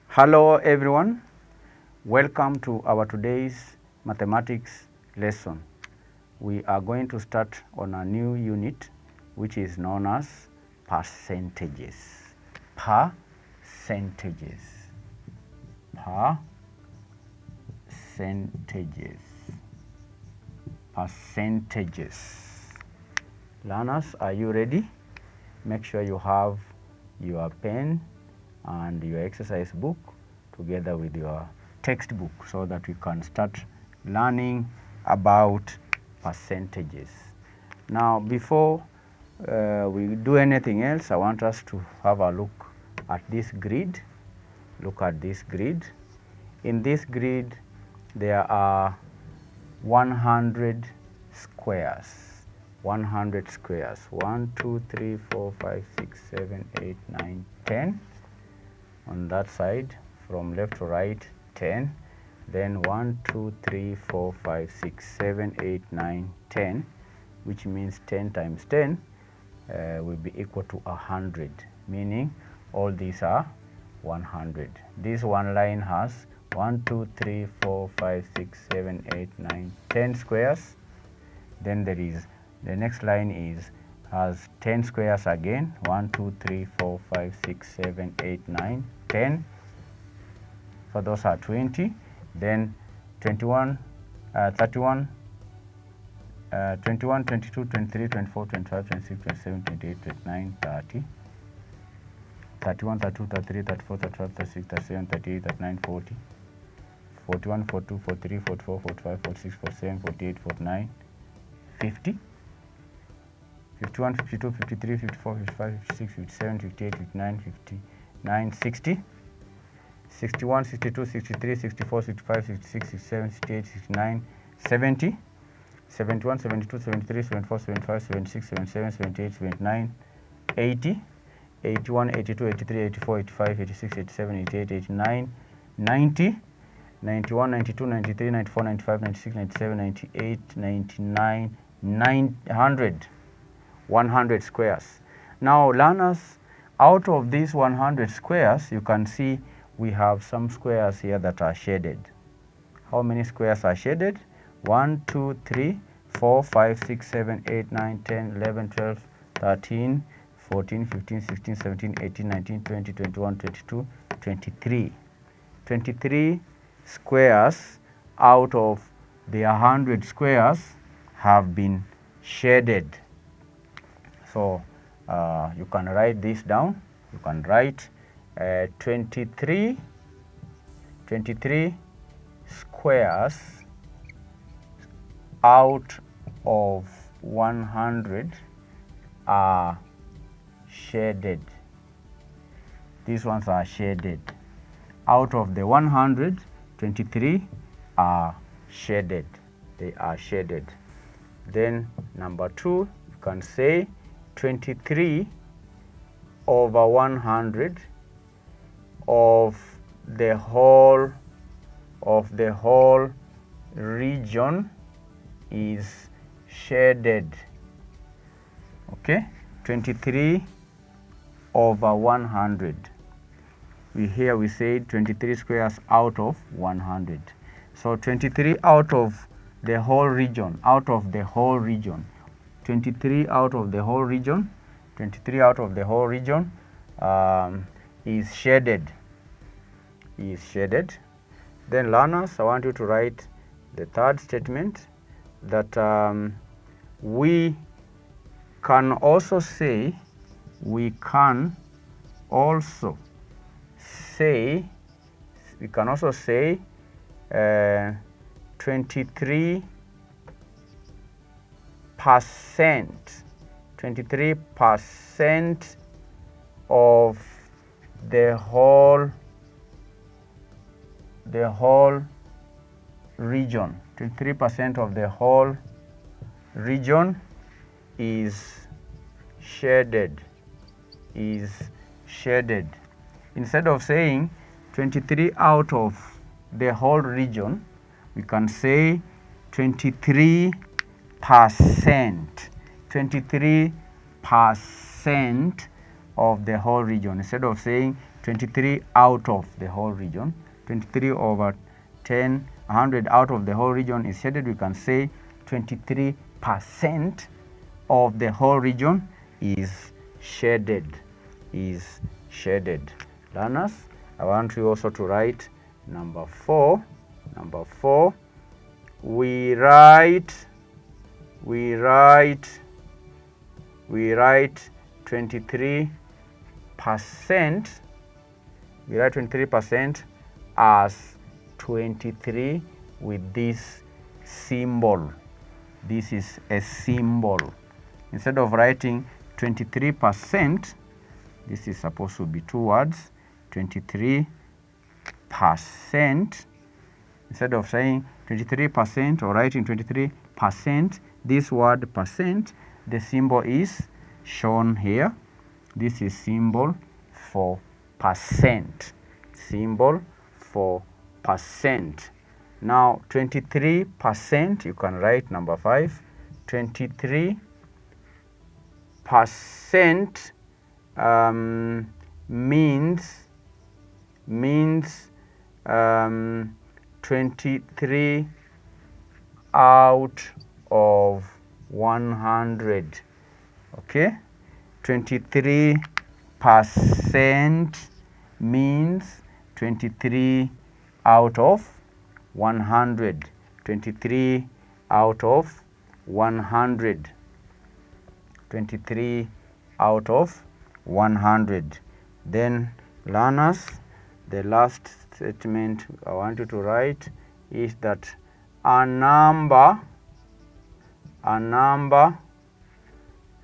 Hello everyone, welcome to our today's mathematics lesson. We are going to start on a new unit which is known as percentages. Percentages. Percentages. Percentages. Learners, are you ready? Make sure you have your pen and your exercise book together with your textbook so that we can start learning about percentages. Now, before we do anything else, I want us to have a look at this grid. Look at this grid. In this grid, there are 100 squares. 100 squares. 1, 2, 3, 4, 5, 6, 7, 8, 9, 10. On that side, from left to right, 10. Then 1, 2, 3, 4, 5, 6, 7, 8, 9, 10, which means 10 times 10 will be equal to 100, meaning all these are 100. This one line has 1, 2, 3, 4, 5, 6, 7, 8, 9, 10 squares. Then there is the next line has 10 squares again, 1, 2, 3, 4, 5, 6, 7, 8, 9, 10. So those are 20. Then 21, 31, 21, 22, 23, 24, 25, 26, 27, 28, 29, 30, 31, 32, 33, 34, 35, 36, 37, 38, 39, 40, 41, 42, 43, 44, 45, 46, 47, 48, 49, 50, 51, 52, 53, 54, 55, 56, 57, 58, 59, 59, 60, 61, 62, 63, 64, 65, 66, 67, 68, 69, 70, 71, 72, 73, 74, 75, 76, 77, 78, 79, 80, 81, 82, 83, 84, 85, 86, 87, 88, 89, 90, 91, 92, 93, 94, 95, 96, 97, 98, 99, 100. 100 squares. Now, learners, out of these 100 squares, you can see we have some squares here that are shaded. How many squares are shaded? 1, 2, 3, 4, 5, 6, 7, 8, 9, 10, 11, 12, 13, 14, 15, 16, 17, 18, 19, 20, 21, 22, 23. 23 squares out of the 100 squares have been shaded. So you can write this down. You can write 23 squares out of 100 are shaded. These ones are shaded. Out of the 100, 23 are shaded. They are shaded. Then number 2, you can say 23 over 100 of the whole region is shaded. Okay, 23 over 100. Here we say 23 squares out of 100. So 23 out of the whole region, 23 out of the whole region, 23 out of the whole region is shaded. Then learners, I want you to write the third statement that we can also say 23% of the whole region. 23% of the whole region is shaded. Instead of saying 23 out of the whole region, we can say 23%. 23% of the whole region. Instead of saying 23 out of the whole region, 23 over 10, 100 out of the whole region is shaded, we can say 23% of the whole region is shaded. Learners, I want you also to write number 4. Number 4, we write 23%. We write 23% as 23 with this symbol. This is a symbol. Instead of writing 23%, this is supposed to be 2 words, 23%. Instead of saying 23% or writing 23%, this word percent, the symbol is shown here. This is symbol for percent. Symbol for percent. Now 23%, you can write number 5. 23% means 23 out of 100. Okay, 23% means 23 out of 100. 23 out of 100. 23 out of 100. Then learners, the last statement I want you to write is that a number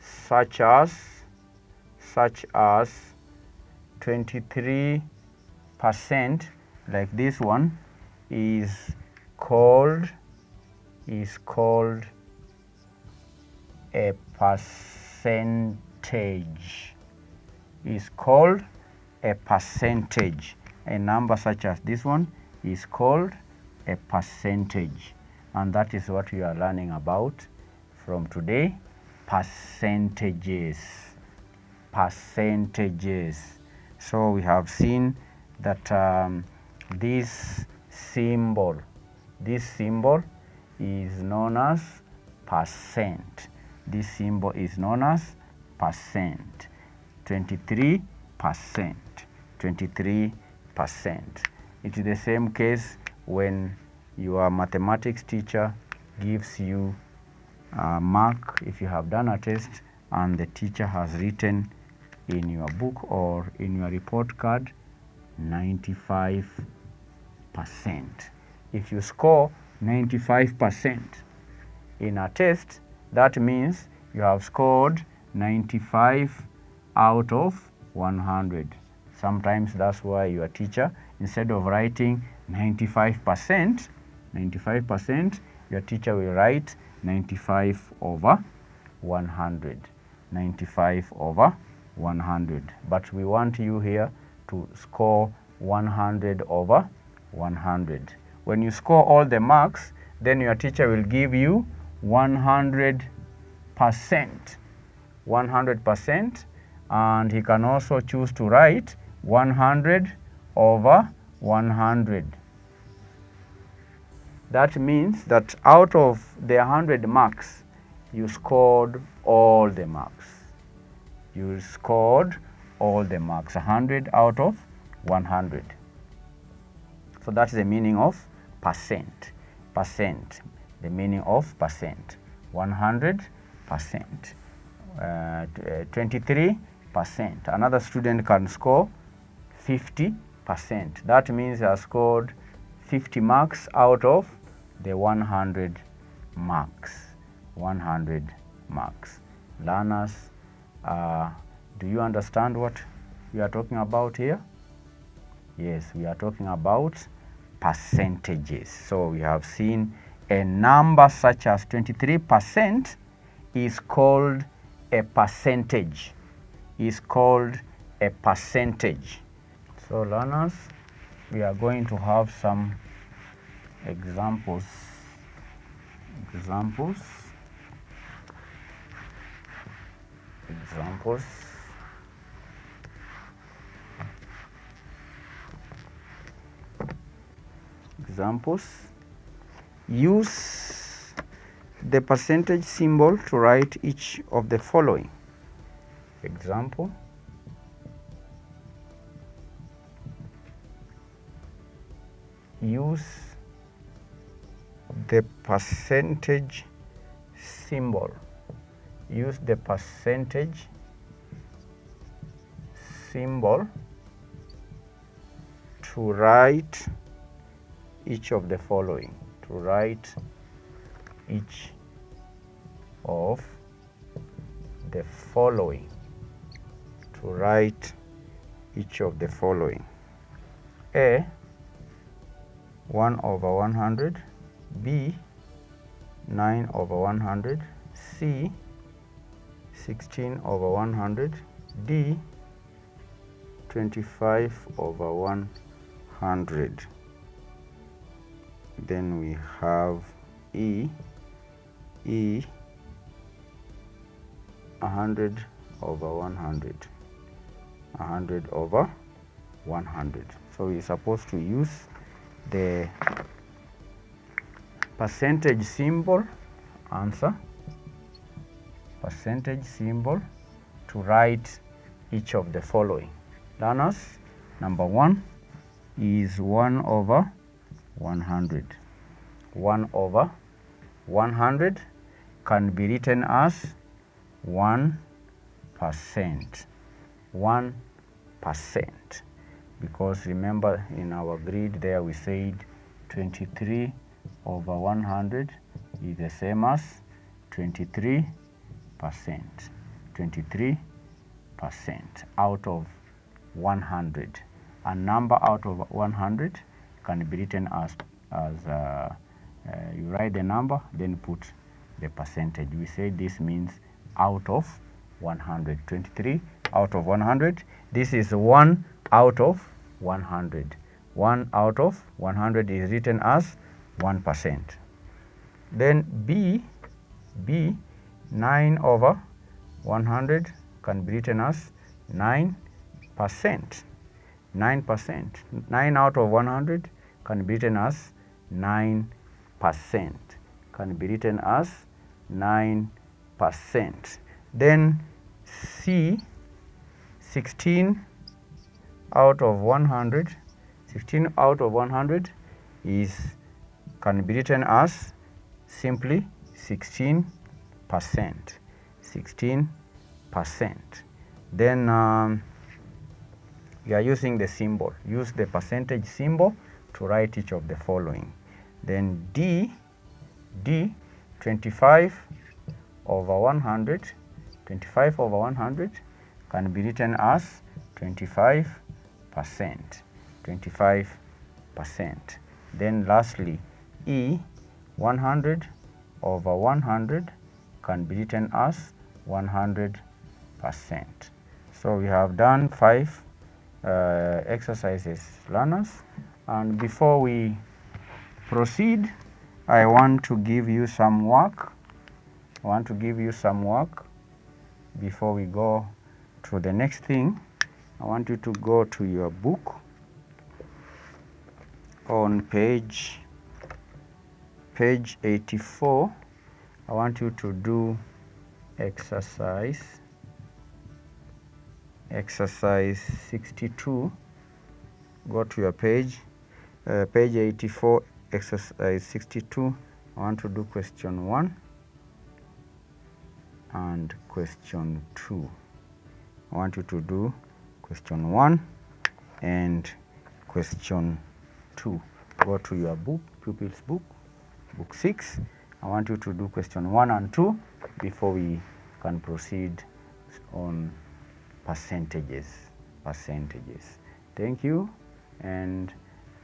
such as 23%, like this one, is called a percentage. Is called a percentage. A number such as this one is called a percentage. And that is what we are learning about from today. Percentages. So we have seen that this symbol is known as percent. This symbol is known as percent. 23%. 23%. It is the same case when your mathematics teacher gives you a mark if you have done a test and the teacher has written in your book or in your report card 95%. If you score 95% in a test, that means you have scored 95 out of 100. Sometimes that's why your teacher, instead of writing 95%, your teacher will write 95 over 100. 95 over 100. But we want you here to score 100 over 100. When you score all the marks, then your teacher will give you 100%. 100%, and he can also choose to write 100 over 100. That means that out of the 100 marks, you scored all the marks. You scored all the marks, 100 out of 100. So that's the meaning of percent. Percent, the meaning of percent. 100%. 23%. Another student can score 50%. That means he has scored 50 marks out of the 100 marks. 100 marks. Learners, do you understand what we are talking about here? Yes, we are talking about percentages. So we have seen a number such as 23% is called a percentage. Is called a percentage. So learners, we are going to have some examples. examples. Use the percentage symbol to write each of the following. Example, use the percentage symbol. Use the percentage symbol to write each of the following. To write each of the following. To write each of the following. A, 1 over 100. B, 9 over 100. C, 16 over 100. D, 25 over 100. Then we have E, 100 over 100. 100 over 100. So we're supposed to use the percentage symbol, answer, percentage symbol to write each of the following. Learners, number 1 is 1 over 100. 1 over 100 can be written as 1%. 1%. Because remember, in our grid there we said 23 over 100 is the same as 23%. 23% out of 100. A number out of 100 can be written as you write the number, then put the percentage. We say this means out of 100. 23 out of 100. This is 1 out of 100. 1 out of 100 is written as 1%. Then B, 9 over 100 can be written as 9%. 9%. 9 out of 100 can be written as 9%. Can be written as 9%. Then C, 16 out of 100. 16 out of 100 can be written as simply 16%. 16%. Then we are using the symbol. Use the percentage symbol to write each of the following. Then D, 25 over 100. 25 over 100 can be written as 25%. 25%. Then lastly, E, 100 over 100 can be written as 100%. So we have done 5 exercises, learners, and before we proceed, I want to give you some work. Before we go to the next thing. I want you to go to your book on page 84. I want you to do exercise 62. Go to your page 84, exercise 62. I want to do question 1 and question 2. I want you to do question 1 and question 2. Go to your book, pupil's book, book 6. I want you to do question 1 and 2 before we can proceed on percentages. Thank you, and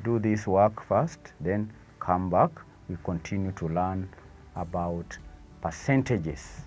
do this work first, then come back. We continue to learn about percentages.